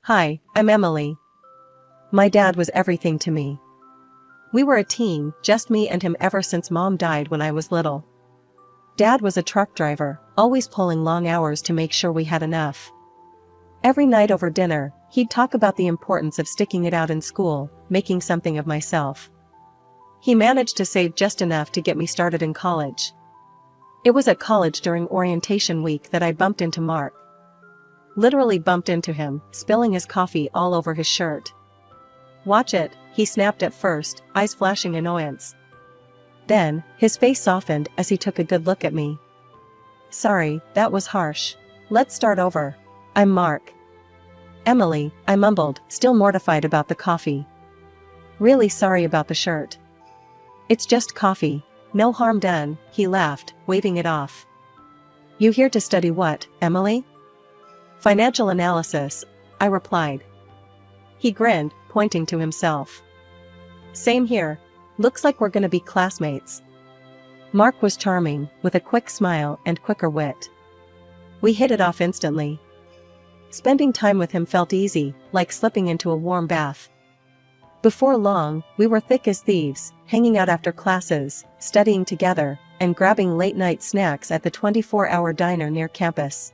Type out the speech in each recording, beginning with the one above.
Hi, I'm Emily. My dad was everything to me. We were a team, just me and him ever since Mom died when I was little. Dad was a truck driver, always pulling long hours to make sure we had enough. Every night over dinner, he'd talk about the importance of sticking it out in school, making something of myself. He managed to save just enough to get me started in college. It was at college during orientation week that I bumped into Mark. Literally bumped into him, spilling his coffee all over his shirt. "Watch it," he snapped at first, eyes flashing annoyance. Then, his face softened as he took a good look at me. "Sorry, that was harsh. Let's start over. I'm Mark." "Emily," I mumbled, still mortified about the coffee. "Really sorry about the shirt." "It's just coffee. No harm done," he laughed, waving it off. "You here to study what, Emily?" "Financial analysis," I replied. He grinned, pointing to himself. "Same here. Looks like we're gonna be classmates." Mark was charming, with a quick smile and quicker wit. We hit it off instantly. Spending time with him felt easy, like slipping into a warm bath. Before long, we were thick as thieves, hanging out after classes, studying together, and grabbing late-night snacks at the 24-hour diner near campus.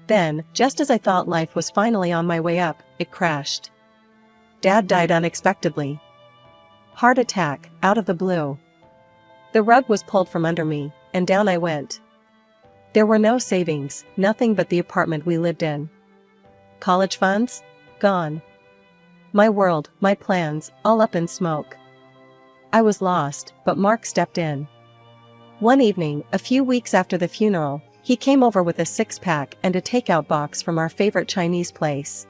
Then, just as I thought life was finally on my way up, it crashed. Dad died unexpectedly. Heart attack, out of the blue. The rug was pulled from under me, and down I went. There were no savings, nothing but the apartment we lived in. College funds? Gone. My world, my plans, all up in smoke. I was lost, but Mark stepped in. One evening, a few weeks after the funeral, he came over with a six-pack and a takeout box from our favorite Chinese place.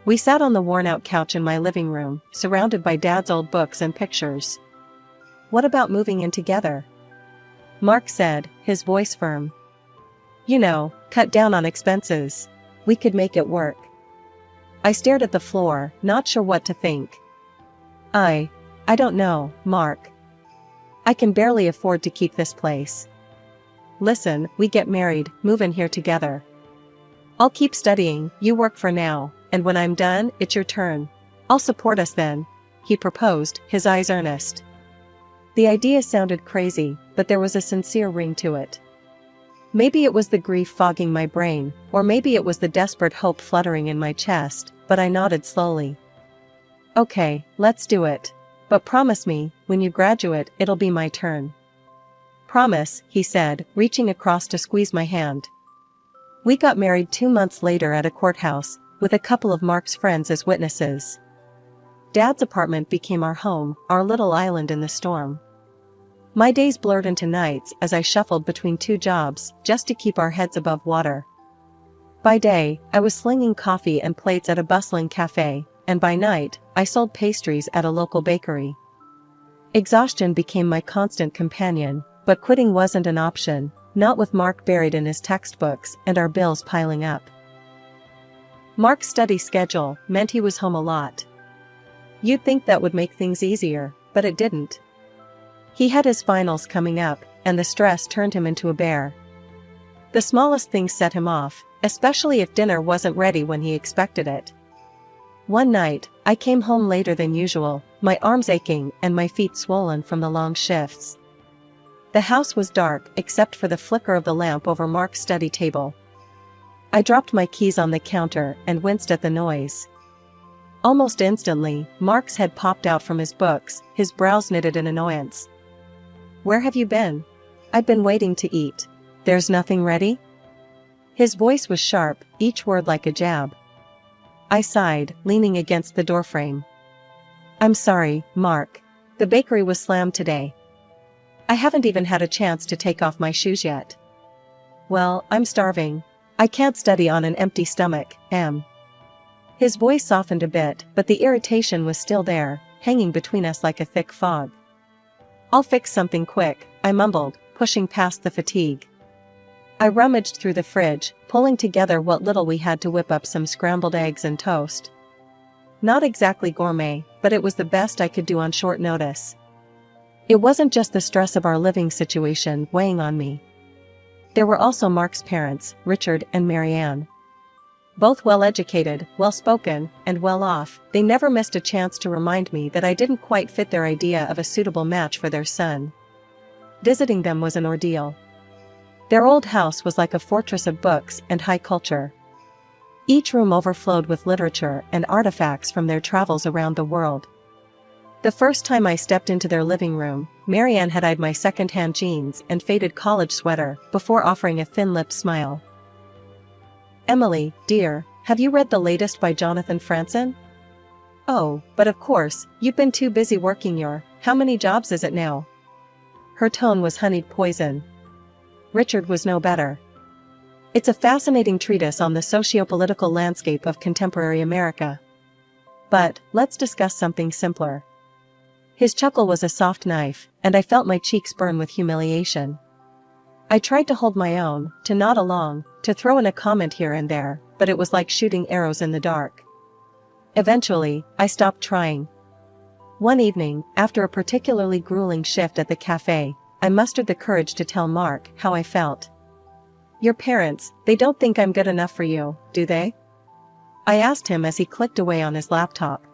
We sat on the worn-out couch in my living room, surrounded by Dad's old books and pictures. "What about moving in together?" Mark said, his voice firm. "You know, cut down on expenses. We could make it work." I stared at the floor, not sure what to think. I don't know, Mark. I can barely afford to keep this place. Listen, we get married, move in here together. I'll keep studying, you work for now, and when I'm done, it's your turn. I'll support us then," he proposed, his eyes earnest. The idea sounded crazy, but there was a sincere ring to it. Maybe it was the grief fogging my brain, or maybe it was the desperate hope fluttering in my chest, but I nodded slowly. "Okay, let's do it. But promise me, when you graduate, it'll be my turn." "Promise," he said, reaching across to squeeze my hand. We got married 2 months later at a courthouse, with a couple of Mark's friends as witnesses. Dad's apartment became our home, our little island in the storm. My days blurred into nights as I shuffled between 2 jobs, just to keep our heads above water. By day, I was slinging coffee and plates at a bustling cafe, and by night, I sold pastries at a local bakery. Exhaustion became my constant companion, but quitting wasn't an option, not with Mark buried in his textbooks and our bills piling up. Mark's study schedule meant he was home a lot. You'd think that would make things easier, but it didn't. He had his finals coming up, and the stress turned him into a bear. The smallest things set him off, especially if dinner wasn't ready when he expected it. One night, I came home later than usual, my arms aching and my feet swollen from the long shifts. The house was dark except for the flicker of the lamp over Mark's study table. I dropped my keys on the counter and winced at the noise. Almost instantly, Mark's head popped out from his books, his brows knitted in annoyance. "Where have you been? I've been waiting to eat. There's nothing ready?" His voice was sharp, each word like a jab. I sighed, leaning against the doorframe. "I'm sorry, Mark. The bakery was slammed today. I haven't even had a chance to take off my shoes yet." "Well, I'm starving. I can't study on an empty stomach, Em." His voice softened a bit, but the irritation was still there, hanging between us like a thick fog. "I'll fix something quick," I mumbled, pushing past the fatigue. I rummaged through the fridge, pulling together what little we had to whip up some scrambled eggs and toast. Not exactly gourmet, but it was the best I could do on short notice. It wasn't just the stress of our living situation weighing on me. There were also Mark's parents, Richard and Marianne. Both well-educated, well-spoken, and well-off, they never missed a chance to remind me that I didn't quite fit their idea of a suitable match for their son. Visiting them was an ordeal. Their old house was like a fortress of books and high culture. Each room overflowed with literature and artifacts from their travels around the world. The first time I stepped into their living room, Marianne had eyed my second-hand jeans and faded college sweater before offering a thin-lipped smile. "Emily, dear, have you read the latest by Jonathan Franzen?" "Oh, but of course, you've been too busy working your, how many jobs is it now?" Her tone was honeyed poison. Richard was no better. It's a fascinating treatise on the socio-political landscape of contemporary America. But, let's discuss something simpler. His chuckle was a soft knife, and I felt my cheeks burn with humiliation. I tried to hold my own, to nod along, to throw in a comment here and there, but it was like shooting arrows in the dark. Eventually, I stopped trying. One evening, after a particularly grueling shift at the cafe, I mustered the courage to tell Mark how I felt. "Your parents, they don't think I'm good enough for you, do they?" I asked him as he clicked away on his laptop.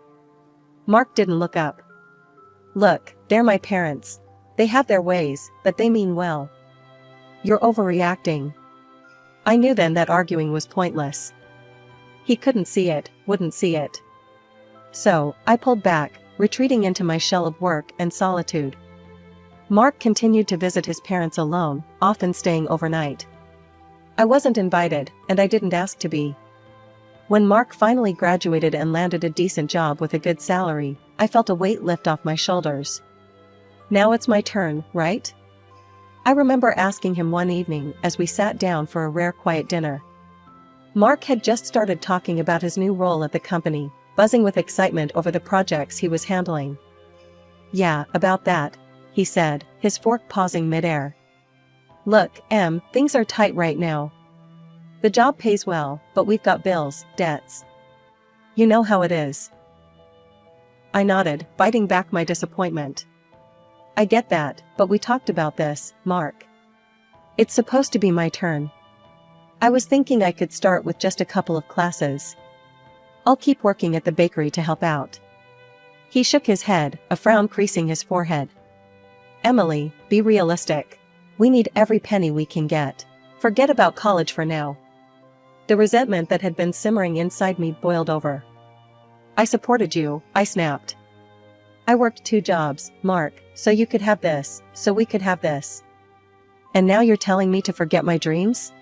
Mark didn't look up. "Look, they're my parents. They have their ways, but they mean well. You're overreacting." I knew then that arguing was pointless. He couldn't see it, wouldn't see it. So, I pulled back, retreating into my shell of work and solitude. Mark continued to visit his parents alone, often staying overnight. I wasn't invited, and I didn't ask to be. When Mark finally graduated and landed a decent job with a good salary, I felt a weight lift off my shoulders. Now it's my turn, right? I remember asking him one evening as we sat down for a rare quiet dinner. Mark had just started talking about his new role at the company, buzzing with excitement over the projects he was handling. "Yeah, about that," he said, his fork pausing midair. "Look, Em, things are tight right now. The job pays well, but we've got bills, debts. You know how it is." I nodded, biting back my disappointment. "I get that, but we talked about this, Mark. It's supposed to be my turn. I was thinking I could start with just a couple of classes. I'll keep working at the bakery to help out." He shook his head, a frown creasing his forehead. "Emily, be realistic. We need every penny we can get. Forget about college for now." The resentment that had been simmering inside me boiled over. "I supported you," I snapped. "I worked 2 jobs, Mark, so you could have this, so we could have this. And now you're telling me to forget my dreams?"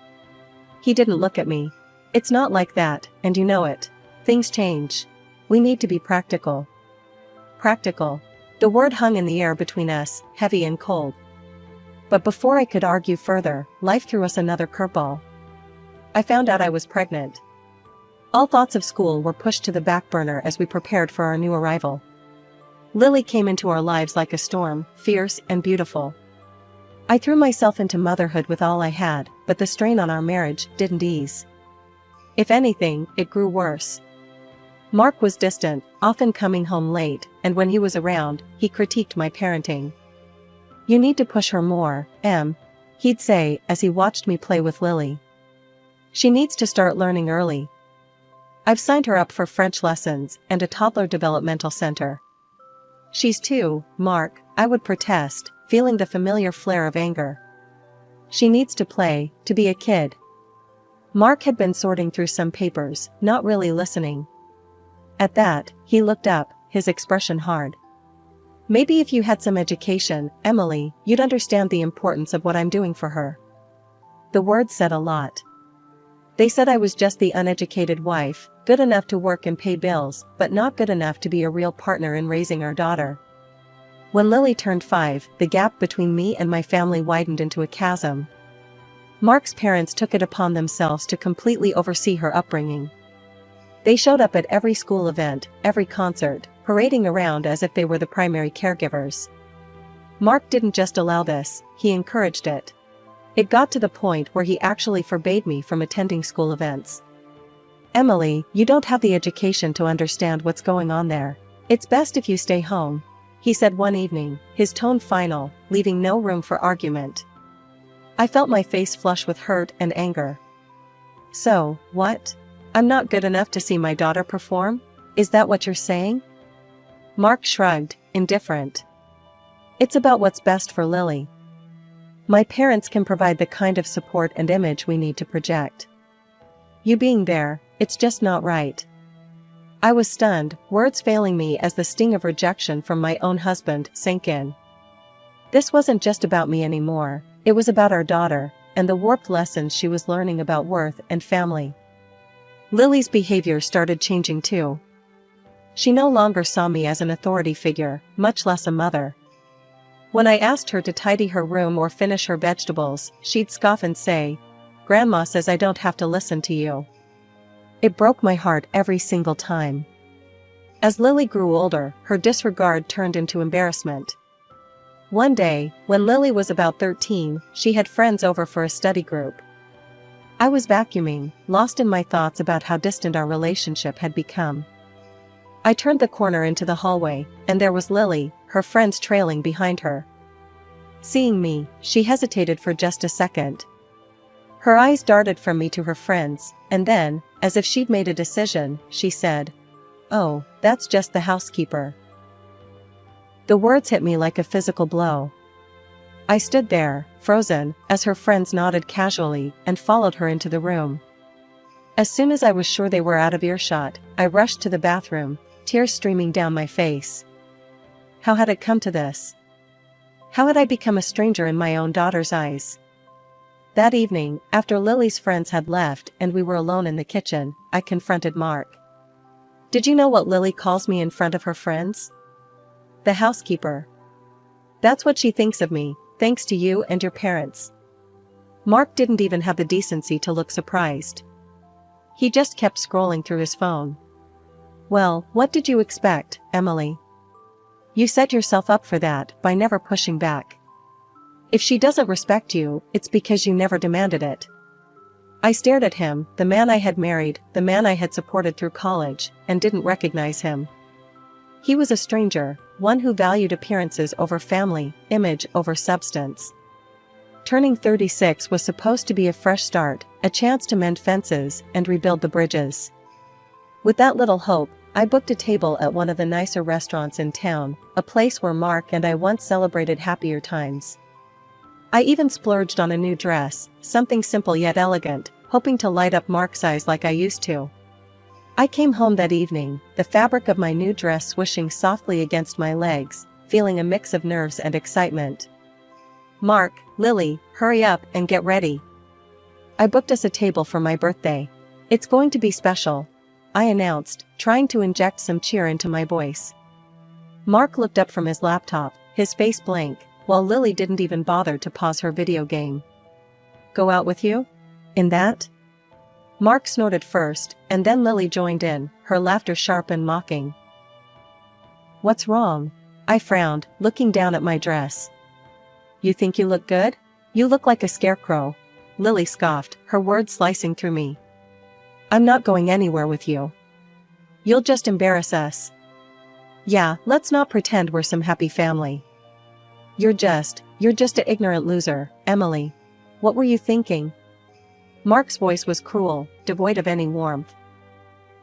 He didn't look at me. "It's not like that, and you know it. Things change. We need to be practical." Practical. The word hung in the air between us, heavy and cold. But before I could argue further, life threw us another curveball. I found out I was pregnant. All thoughts of school were pushed to the back burner as we prepared for our new arrival. Lily came into our lives like a storm, fierce and beautiful. I threw myself into motherhood with all I had, but the strain on our marriage didn't ease. If anything, it grew worse. Mark was distant, often coming home late, and when he was around, he critiqued my parenting. "You need to push her more, Em," he'd say as he watched me play with Lily. "She needs to start learning early. I've signed her up for French lessons and a toddler developmental center." "She's 2, Mark," I would protest, feeling the familiar flare of anger. "She needs to play, to be a kid." Mark had been sorting through some papers, not really listening. At that, he looked up, his expression hard. "Maybe if you had some education, Emily, you'd understand the importance of what I'm doing for her." The words said a lot. They said I was just the uneducated wife, good enough to work and pay bills, but not good enough to be a real partner in raising our daughter. When Lily turned 5, the gap between me and my family widened into a chasm. Mark's parents took it upon themselves to completely oversee her upbringing. They showed up at every school event, every concert, parading around as if they were the primary caregivers. Mark didn't just allow this, he encouraged it. It got to the point where he actually forbade me from attending school events. "Emily, you don't have the education to understand what's going on there. It's best if you stay home," he said one evening, his tone final, leaving no room for argument. I felt my face flush with hurt and anger. "So, what? I'm not good enough to see my daughter perform? Is that what you're saying? Mark shrugged, indifferent. It's about what's best for Lily. My parents can provide the kind of support and image we need to project. You being there, it's just not right. I was stunned, words failing me as the sting of rejection from my own husband sank in. This wasn't just about me anymore, it was about our daughter, and the warped lessons she was learning about worth and family. Lily's behavior started changing too. She no longer saw me as an authority figure, much less a mother. When I asked her to tidy her room or finish her vegetables, she'd scoff and say, "Grandma says I don't have to listen to you." It broke my heart every single time. As Lily grew older, her disregard turned into embarrassment. One day, when Lily was about 13, she had friends over for a study group. I was vacuuming, lost in my thoughts about how distant our relationship had become. I turned the corner into the hallway, and there was Lily, her friends trailing behind her. Seeing me, she hesitated for just a second. Her eyes darted from me to her friends, and then, as if she'd made a decision, she said, "Oh, that's just the housekeeper." The words hit me like a physical blow. I stood there, frozen, as her friends nodded casually and followed her into the room. As soon as I was sure they were out of earshot, I rushed to the bathroom, tears streaming down my face. How had it come to this? How had I become a stranger in my own daughter's eyes? That evening, after Lily's friends had left and we were alone in the kitchen, I confronted Mark. "Did you know what Lily calls me in front of her friends? The housekeeper. That's what she thinks of me, thanks to you and your parents." Mark didn't even have the decency to look surprised. He just kept scrolling through his phone. "Well, what did you expect, Emily? You set yourself up for that by never pushing back. If she doesn't respect you, it's because you never demanded it." I stared at him, the man I had married, the man I had supported through college, and didn't recognize him. He was a stranger, one who valued appearances over family, image over substance. Turning 36 was supposed to be a fresh start, a chance to mend fences and rebuild the bridges. With that little hope, I booked a table at one of the nicer restaurants in town, a place where Mark and I once celebrated happier times. I even splurged on a new dress, something simple yet elegant, hoping to light up Mark's eyes like I used to. I came home that evening, the fabric of my new dress swishing softly against my legs, feeling a mix of nerves and excitement. "Mark, Lily, hurry up and get ready. I booked us a table for my birthday. It's going to be special," I announced, trying to inject some cheer into my voice. Mark looked up from his laptop, his face blank, while Lily didn't even bother to pause her video game. "Go out with you? In that?" Mark snorted first, and then Lily joined in, her laughter sharp and mocking. "What's wrong?" I frowned, looking down at my dress. "You think you look good? You look like a scarecrow," Lily scoffed, her words slicing through me. "I'm not going anywhere with you. You'll just embarrass us. Yeah, let's not pretend we're some happy family. You're just an ignorant loser, Emily. What were you thinking?" Mark's voice was cruel, devoid of any warmth.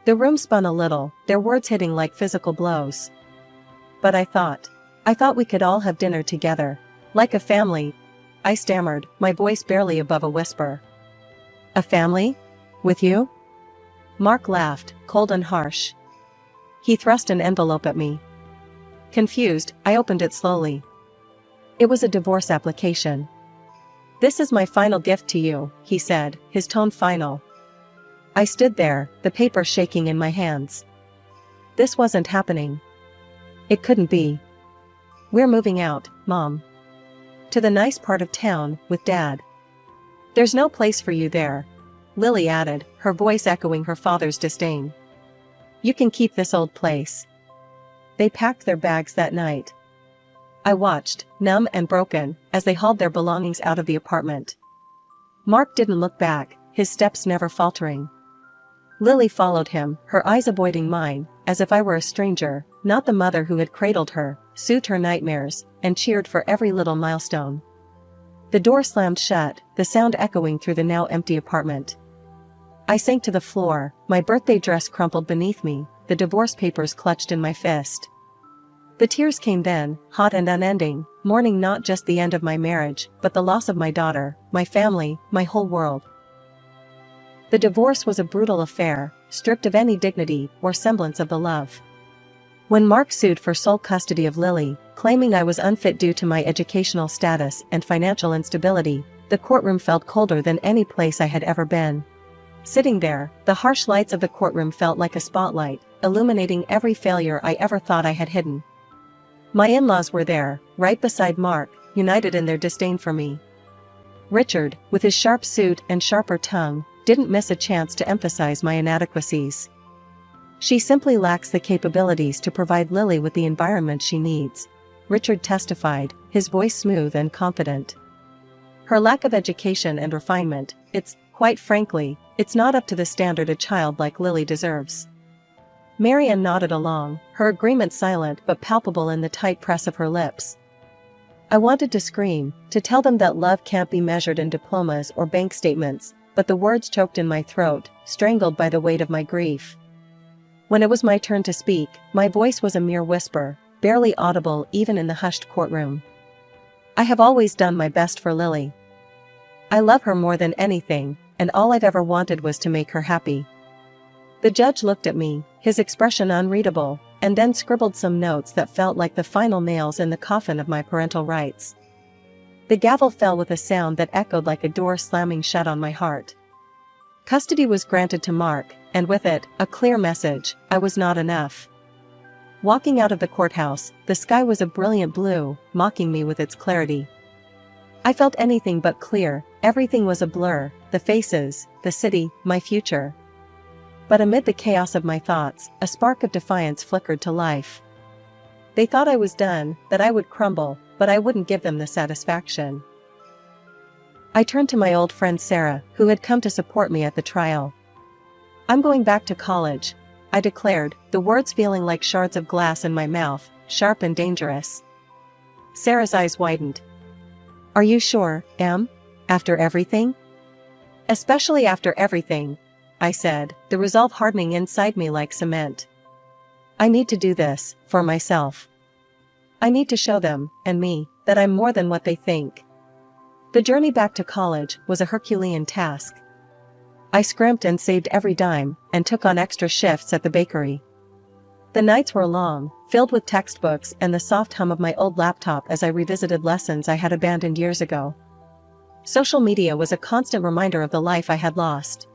The room spun a little, their words hitting like physical blows. "But I thought we could all have dinner together. Like a family," I stammered, my voice barely above a whisper. "A family? With you?" Mark laughed, cold and harsh. He thrust an envelope at me. Confused, I opened it slowly. It was a divorce application. "This is my final gift to you," he said, his tone final. I stood there, the paper shaking in my hands. This wasn't happening. It couldn't be. "We're moving out, Mom. To the nice part of town, with Dad. There's no place for you there," Lily added, her voice echoing her father's disdain. "You can keep this old place." They packed their bags that night. I watched, numb and broken, as they hauled their belongings out of the apartment. Mark didn't look back, his steps never faltering. Lily followed him, her eyes avoiding mine, as if I were a stranger, not the mother who had cradled her, soothed her nightmares, and cheered for every little milestone. The door slammed shut, the sound echoing through the now empty apartment. I sank to the floor, my birthday dress crumpled beneath me, the divorce papers clutched in my fist. The tears came then, hot and unending, mourning not just the end of my marriage, but the loss of my daughter, my family, my whole world. The divorce was a brutal affair, stripped of any dignity or semblance of the love. When Mark sued for sole custody of Lily, claiming I was unfit due to my educational status and financial instability, the courtroom felt colder than any place I had ever been. Sitting there, the harsh lights of the courtroom felt like a spotlight, illuminating every failure I ever thought I had hidden. My in-laws were there, right beside Mark, united in their disdain for me. Richard, with his sharp suit and sharper tongue, didn't miss a chance to emphasize my inadequacies. She simply lacks the capabilities to provide Lily with the environment she needs, Richard testified, his voice smooth and confident. Her lack of education and refinement, quite frankly, it's not up to the standard a child like Lily deserves. Marian nodded along, her agreement silent but palpable in the tight press of her lips. I wanted to scream, to tell them that love can't be measured in diplomas or bank statements, but the words choked in my throat, strangled by the weight of my grief. When it was my turn to speak, my voice was a mere whisper, barely audible even in the hushed courtroom. I have always done my best for Lily. I love her more than anything, and all I've ever wanted was to make her happy. The judge looked at me, his expression unreadable, and then scribbled some notes that felt like the final nails in the coffin of my parental rights. The gavel fell with a sound that echoed like a door slamming shut on my heart. Custody was granted to Mark, and with it, a clear message: I was not enough. Walking out of the courthouse, the sky was a brilliant blue, mocking me with its clarity. I felt anything but clear, everything was a blur, the faces, the city, my future. But amid the chaos of my thoughts, a spark of defiance flickered to life. They thought I was done, that I would crumble, but I wouldn't give them the satisfaction. I turned to my old friend Sarah, who had come to support me at the trial. I'm going back to college, I declared, the words feeling like shards of glass in my mouth, sharp and dangerous. Sarah's eyes widened. Are you sure, Em? After everything? Especially after everything, I said, the resolve hardening inside me like cement. I need to do this, for myself. I need to show them, and me, that I'm more than what they think. The journey back to college was a Herculean task. I scrimped and saved every dime, and took on extra shifts at the bakery. The nights were long, filled with textbooks and the soft hum of my old laptop as I revisited lessons I had abandoned years ago. Social media was a constant reminder of the life I had lost.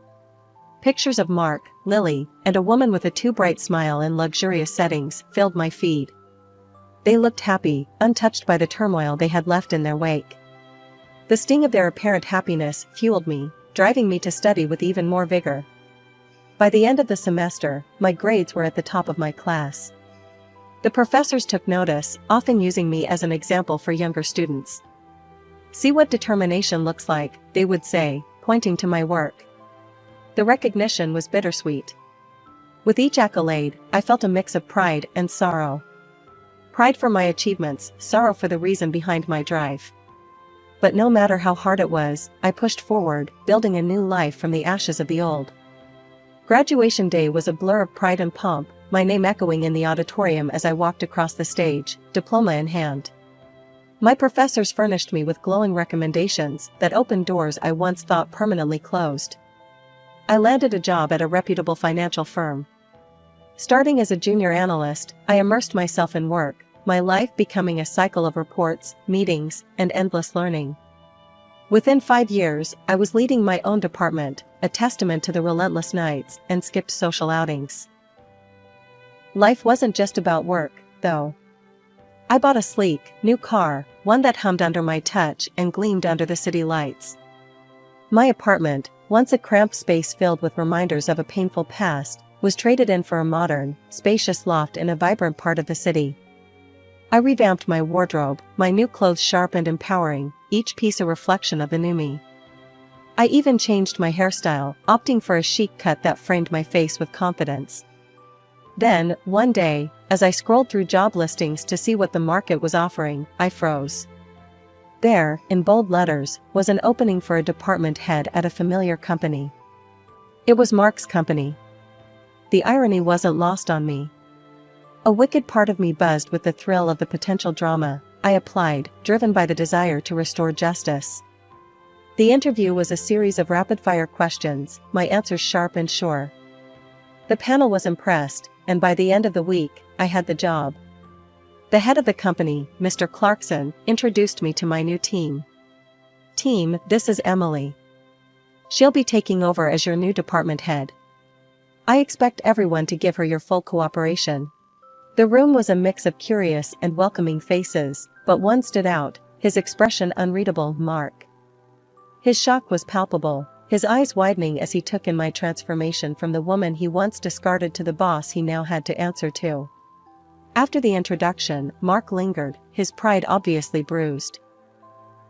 Pictures of Mark, Lily, and a woman with a too bright smile in luxurious settings filled my feed. They looked happy, untouched by the turmoil they had left in their wake. The sting of their apparent happiness fueled me, driving me to study with even more vigor. By the end of the semester, my grades were at the top of my class. The professors took notice, often using me as an example for younger students. See what determination looks like, they would say, pointing to my work. The recognition was bittersweet. With each accolade, I felt a mix of pride and sorrow. Pride for my achievements, sorrow for the reason behind my drive. But no matter how hard it was, I pushed forward, building a new life from the ashes of the old. Graduation day was a blur of pride and pomp, my name echoing in the auditorium as I walked across the stage, diploma in hand. My professors furnished me with glowing recommendations that opened doors I once thought permanently closed. I landed a job at a reputable financial firm. Starting as a junior analyst, I immersed myself in work, my life becoming a cycle of reports, meetings, and endless learning. Within 5 years, I was leading my own department, a testament to the relentless nights and skipped social outings. Life wasn't just about work, though. I bought a sleek, new car, one that hummed under my touch and gleamed under the city lights. My apartment, once a cramped space filled with reminders of a painful past, was traded in for a modern, spacious loft in a vibrant part of the city. I revamped my wardrobe, my new clothes sharp and empowering, each piece a reflection of the new me. I even changed my hairstyle, opting for a chic cut that framed my face with confidence. Then, one day, as I scrolled through job listings to see what the market was offering, I froze. There, in bold letters, was an opening for a department head at a familiar company. It was Mark's company. The irony wasn't lost on me. A wicked part of me buzzed with the thrill of the potential drama. I applied, driven by the desire to restore justice. The interview was a series of rapid-fire questions, my answers sharp and sure. The panel was impressed, and by the end of the week, I had the job. The head of the company, Mr. Clarkson, introduced me to my new team. Team, this is Emily. She'll be taking over as your new department head. I expect everyone to give her your full cooperation. The room was a mix of curious and welcoming faces, but one stood out, his expression unreadable, Mark. His shock was palpable, his eyes widening as he took in my transformation from the woman he once discarded to the boss he now had to answer to. After the introduction, Mark lingered, his pride obviously bruised.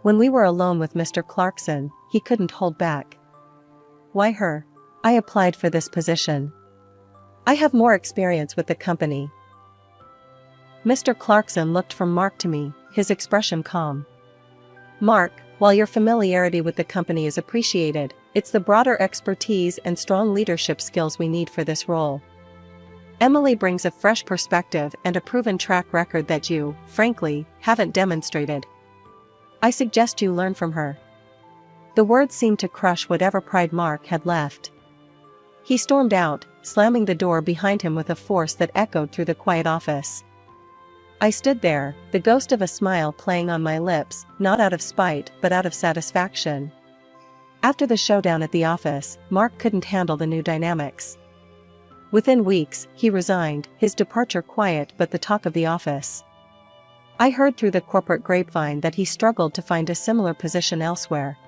When we were alone with Mr. Clarkson, he couldn't hold back. Why her? I applied for this position. I have more experience with the company. Mr. Clarkson looked from Mark to me, his expression calm. Mark, while your familiarity with the company is appreciated, it's the broader expertise and strong leadership skills we need for this role. Emily brings a fresh perspective and a proven track record that you, frankly, haven't demonstrated. I suggest you learn from her. The words seemed to crush whatever pride Mark had left. He stormed out, slamming the door behind him with a force that echoed through the quiet office. I stood there, the ghost of a smile playing on my lips, not out of spite but out of satisfaction. After the showdown at the office, Mark couldn't handle the new dynamics. Within weeks, he resigned, his departure quiet but the talk of the office. I heard through the corporate grapevine that he struggled to find a similar position elsewhere.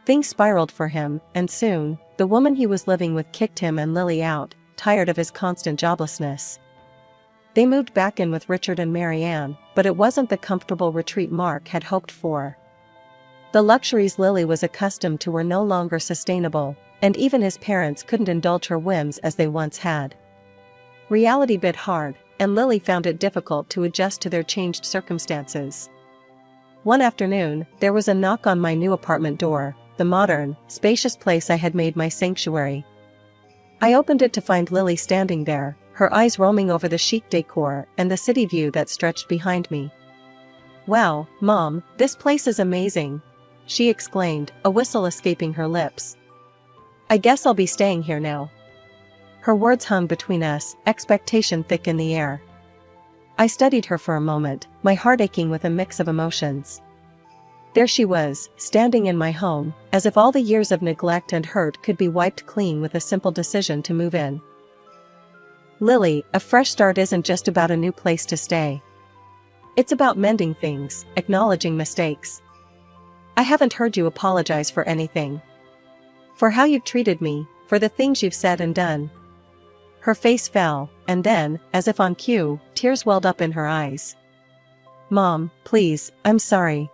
Things spiraled for him, and soon, the woman he was living with kicked him and Lily out, tired of his constant joblessness. They moved back in with Richard and Marianne, but it wasn't the comfortable retreat Mark had hoped for. The luxuries Lily was accustomed to were no longer sustainable, and even his parents couldn't indulge her whims as they once had. Reality bit hard, and Lily found it difficult to adjust to their changed circumstances. One afternoon, there was a knock on my new apartment door, the modern, spacious place I had made my sanctuary. I opened it to find Lily standing there, her eyes roaming over the chic decor and the city view that stretched behind me. "Wow, Mom, this place is amazing," she exclaimed, a whistle escaping her lips. "I guess I'll be staying here now." Her words hung between us, expectation thick in the air. I studied her for a moment, my heart aching with a mix of emotions. There she was, standing in my home, as if all the years of neglect and hurt could be wiped clean with a simple decision to move in. "Lily, a fresh start isn't just about a new place to stay. It's about mending things, acknowledging mistakes. I haven't heard you apologize for anything. For how you've treated me, for the things you've said and done." Her face fell, and then, as if on cue, tears welled up in her eyes. "Mom, please, I'm sorry.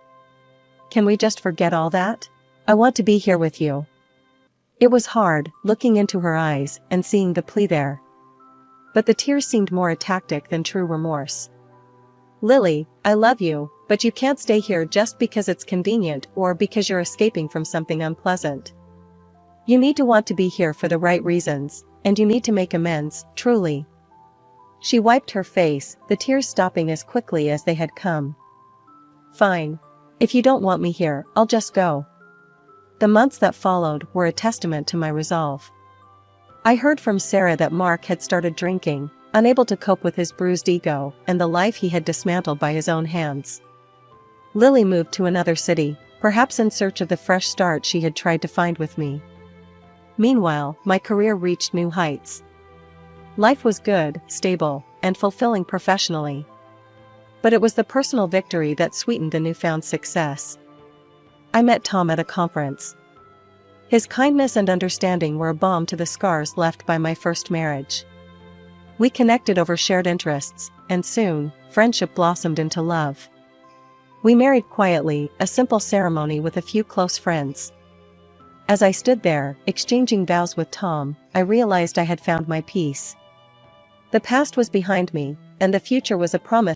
Can we just forget all that? I want to be here with you." It was hard, looking into her eyes and seeing the plea there. But the tears seemed more a tactic than true remorse. "Lily, I love you, but you can't stay here just because it's convenient or because you're escaping from something unpleasant. You need to want to be here for the right reasons, and you need to make amends, truly." She wiped her face, the tears stopping as quickly as they had come. "Fine. If you don't want me here, I'll just go." The months that followed were a testament to my resolve. I heard from Sarah that Mark had started drinking, unable to cope with his bruised ego and the life he had dismantled by his own hands. Lily moved to another city, perhaps in search of the fresh start she had tried to find with me. Meanwhile, my career reached new heights. Life was good, stable, and fulfilling professionally. But it was the personal victory that sweetened the newfound success. I met Tom at a conference. His kindness and understanding were a balm to the scars left by my first marriage. We connected over shared interests, and soon, friendship blossomed into love. We married quietly, a simple ceremony with a few close friends. As I stood there, exchanging vows with Tom, I realized I had found my peace. The past was behind me, and the future was a promise